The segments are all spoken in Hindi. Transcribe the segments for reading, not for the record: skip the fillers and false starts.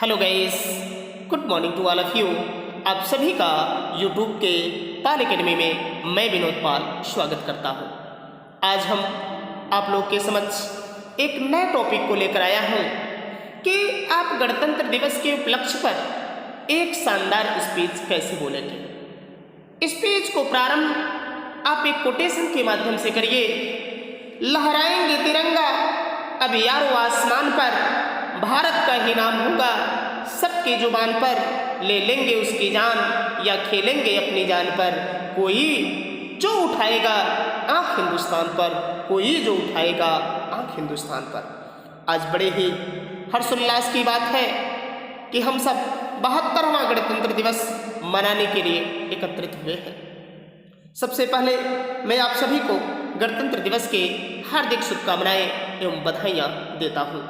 Hello guys, good morning to all of you. आप सभी का यूट्यूब के पाल एकेडमी में मैं विनोद पाल स्वागत करता हूं। आज हम आप लोग के समक्ष एक नए टॉपिक को लेकर आया हूं कि आप गणतंत्र दिवस के उपलक्ष्य पर एक शानदार स्पीच कैसे बोलेंगे। स्पीच को प्रारंभ आप एक कोटेशन के माध्यम से करिए। लहराएंगे तिरंगा अब यारो आसमान पर, भारत का ही नाम होगा सबकी जुबान पर, ले लेंगे उसकी जान या खेलेंगे अपनी जान पर। कोई जो उठाएगा आंख हिंदुस्तान पर, कोई जो उठाएगा आंख हिंदुस्तान पर। आज बड़े ही हर्षोल्लास की बात है कि हम सब 72वां गणतंत्र दिवस मनाने के लिए एकत्रित हुए हैं। सबसे पहले मैं आप सभी को गणतंत्र दिवस के हार्दिक शुभकामनाएं एवं बधाइयाँ देता हूँ।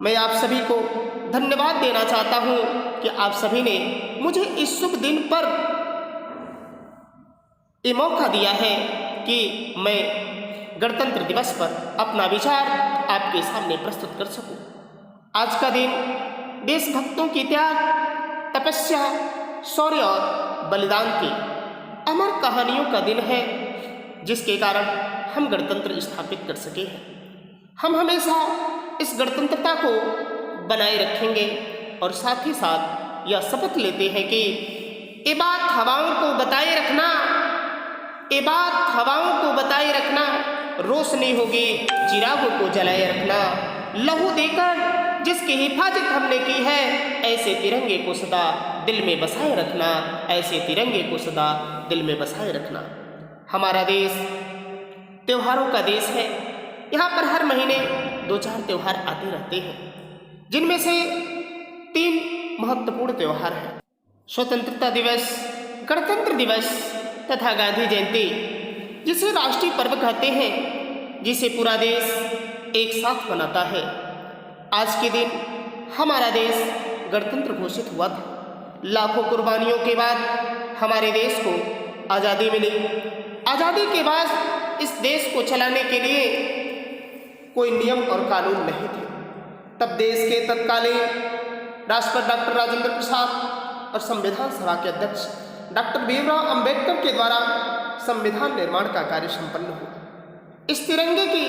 मैं आप सभी को धन्यवाद देना चाहता हूँ कि आप सभी ने मुझे इस शुभ दिन पर ये मौका दिया है कि मैं गणतंत्र दिवस पर अपना विचार आपके सामने प्रस्तुत कर सकूं। आज का दिन देशभक्तों की त्याग, तपस्या, शौर्य और बलिदान की अमर कहानियों का दिन है, जिसके कारण हम गणतंत्र स्थापित कर सके हैं। हम हमेशा इस गणतंत्रता को बनाए रखेंगे और साथ ही साथ यह शपथ लेते हैं कि ये बात हवाओं को बताए रखना, ये बात हवाओं को बताए रखना, रोशनी होगी चिरागों को जलाए रखना। लहू देकर जिसकी हिफाजत हमने की है, ऐसे तिरंगे को सदा दिल में बसाए रखना, ऐसे तिरंगे को सदा दिल में बसाए रखना। हमारा देश त्योहारों का देश है। यहाँ पर हर महीने 2-4 त्यौहार आते रहते हैं, जिनमें से 3 महत्वपूर्ण त्यौहार हैं: स्वतंत्रता दिवस, गणतंत्र दिवस तथा गांधी जयंती, जिसे राष्ट्रीय पर्व कहते हैं, जिसे पूरा देश एक साथ मनाता है। आज के दिन हमारा देश गणतंत्र घोषित हुआ था। लाखों कुर्बानियों के बाद हमारे देश को आज़ादी मिली। आज़ादी के बाद इस देश को चलाने के लिए कोई नियम और कानून नहीं थे। तब देश के तत्कालीन राष्ट्रपति डॉक्टर राजेंद्र प्रसाद और संविधान सभा के अध्यक्ष डॉक्टर भीमराव अंबेडकर के द्वारा संविधान निर्माण का कार्य संपन्न हुआ। इस तिरंगे की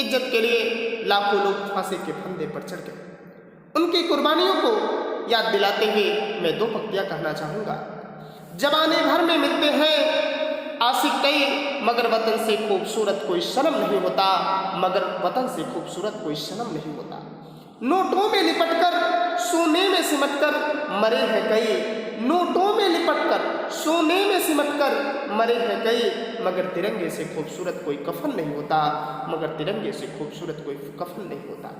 इज्जत के लिए लाखों लोग फांसी के फंदे पर चढ़ गए। उनकी कुर्बानियों को याद दिलाते हुए मैं 2 पंक्तियां कहना चाहूँगा। जमाने भर में मिलते हैं आशिक कई, मगर वतन से खूबसूरत कोई सनम नहीं होता, मगर वतन से खूबसूरत कोई सनम नहीं होता। नोटों में लिपटकर सोने में सिमटकर मरे हैं कई, नोटों में लिपटकर सोने में सिमटकर मरे हैं कई, मगर तिरंगे से खूबसूरत कोई कफन नहीं होता, मगर तिरंगे से खूबसूरत कोई कफन नहीं होता।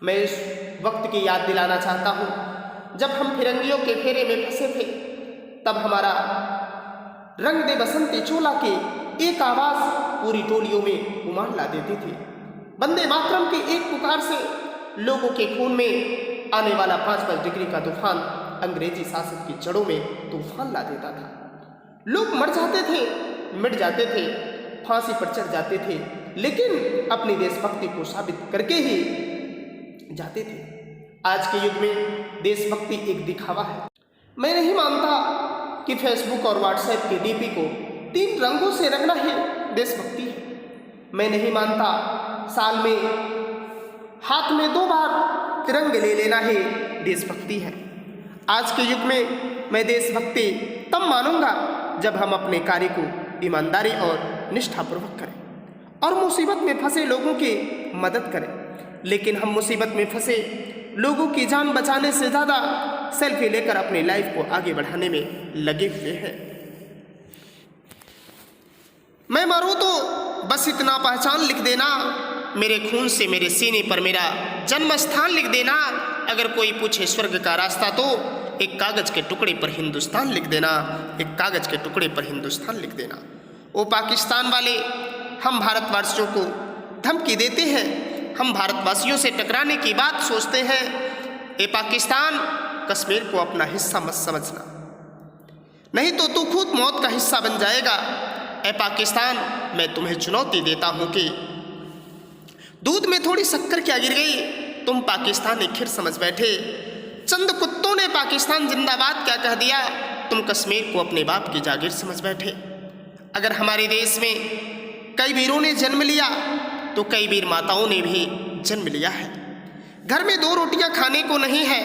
मैं इस वक्त की याद दिलाना चाहता हूँ जब हम फिरंगियों के फेरे में फंसे थे। तब हमारा रंग दे बसंती चोला के एक आवाज़ पूरी टोलियों में उमड़ ला देती थी। वंदे मातरम की एक पुकार से लोगों के खून में आने वाला 5-5 डिग्री का तूफान अंग्रेजी शासन की जड़ों में तूफान ला देता था। लोग मर जाते थे, मिट जाते थे, फांसी पर चढ़ जाते थे, लेकिन अपनी देशभक्ति को साबित करके ही जाते थे। आज के युग में देशभक्ति एक दिखावा है। मैं नहीं मानता कि फेसबुक और व्हाट्सएप के डीपी को 3 रंगों से रंगना ही देशभक्ति है। मैं नहीं मानता साल में हाथ में 2 बार तिरंगे ले लेना ही देशभक्ति है। आज के युग में मैं देशभक्ति तब मानूंगा जब हम अपने कार्य को ईमानदारी और निष्ठापूर्वक करें और मुसीबत में फंसे लोगों की मदद करें। लेकिन हम मुसीबत में फंसे लोगों की जान बचाने से ज़्यादा सेल्फी लेकर अपनी लाइफ को आगे बढ़ाने में लगे हुए हैं। मैं मरूं तो बस इतना पहचान लिख देना, मेरे खून से मेरे सीने पर मेरा जन्म स्थान लिख देना। अगर कोई पूछे स्वर्ग का रास्ता तो एक कागज़ के टुकड़े पर हिंदुस्तान लिख देना, एक कागज़ के टुकड़े पर हिंदुस्तान लिख देना। वो पाकिस्तान वाले हम भारतवासियों को धमकी देते हैं, हम भारतवासियों से टकराने की बात सोचते हैं। ये पाकिस्तान, कश्मीर को अपना हिस्सा मत समझना, नहीं तो तू खुद मौत का हिस्सा बन जाएगा। ए पाकिस्तान, मैं तुम्हें चुनौती देता हूँ कि दूध में थोड़ी शक्कर क्या गिर गई, तुम पाकिस्तानी खीर समझ बैठे। चंद कुत्तों ने पाकिस्तान जिंदाबाद क्या कह दिया, तुम कश्मीर को अपने बाप की जागीर समझ बैठे। अगर हमारे देश में कई वीरों ने जन्म लिया तो कई वीर माताओं ने भी जन्म लिया है। घर में 2 रोटियां खाने को नहीं है,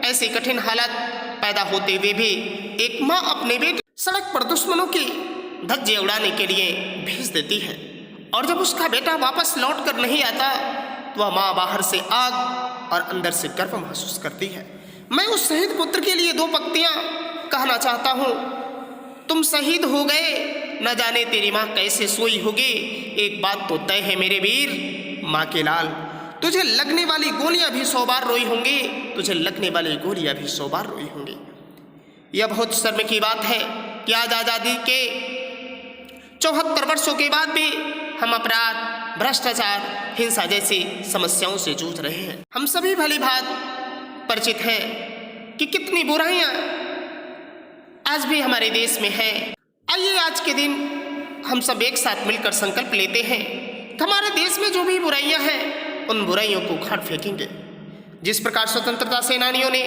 ऐसे कठिन हालत पैदा होते हुए भी एक माँ अपने बेटे सड़क पर दुश्मनों की धज्जे उड़ाने के लिए भेज देती है, और जब उसका बेटा वापस लौट कर नहीं आता तो वह माँ बाहर से आग और अंदर से गर्व महसूस करती है। मैं उस शहीद पुत्र के लिए 2 पंक्तियां कहना चाहता हूँ। तुम शहीद हो गए, न जाने तेरी माँ कैसे सोई होगी। एक बात तो तय है मेरे वीर माँ के लाल, तुझे लगने वाली गोलियां भी 100 बार रोई होंगी, तुझे लगने वाली गोलियां भी 100 बार रोई होंगी। यह बहुत शर्म की बात है कि आज आज़ादी के 74 वर्षों के बाद भी हम अपराध, भ्रष्टाचार, हिंसा जैसी समस्याओं से जूझ रहे हैं। हम सभी भली भांति परिचित हैं कि कितनी बुराइयां आज भी हमारे देश में है। आइए आज के दिन हम सब एक साथ मिलकर संकल्प लेते हैं कि हमारे देश में जो भी बुराइयां हैं उन बुराइयों को उखाड़ फेंकेंगे। जिस प्रकार स्वतंत्रता सेनानियों ने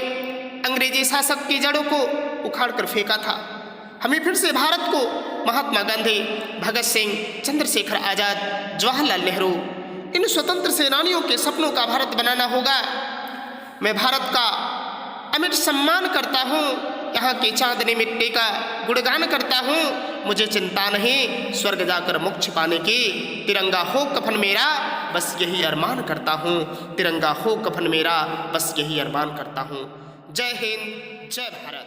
अंग्रेजी शासक की जड़ों को उखाड़ कर फेंका था, हमें फिर से भारत को महात्मा गांधी, भगत सिंह, चंद्रशेखर आजाद, जवाहरलाल नेहरू, इन स्वतंत्र सेनानियों के सपनों का भारत बनाना होगा। मैं भारत का अमिट सम्मान करता हूँ, यहाँ की चांदनी मिट्टी का गुणगान करता हूँ। मुझे चिंता नहीं स्वर्ग जाकर मोक्ष पाने की, तिरंगा हो कफन मेरा बस यही अरमान करता हूँ, तिरंगा हो कफन मेरा बस यही अरमान करता हूँ। जय हिंद, जय भारत।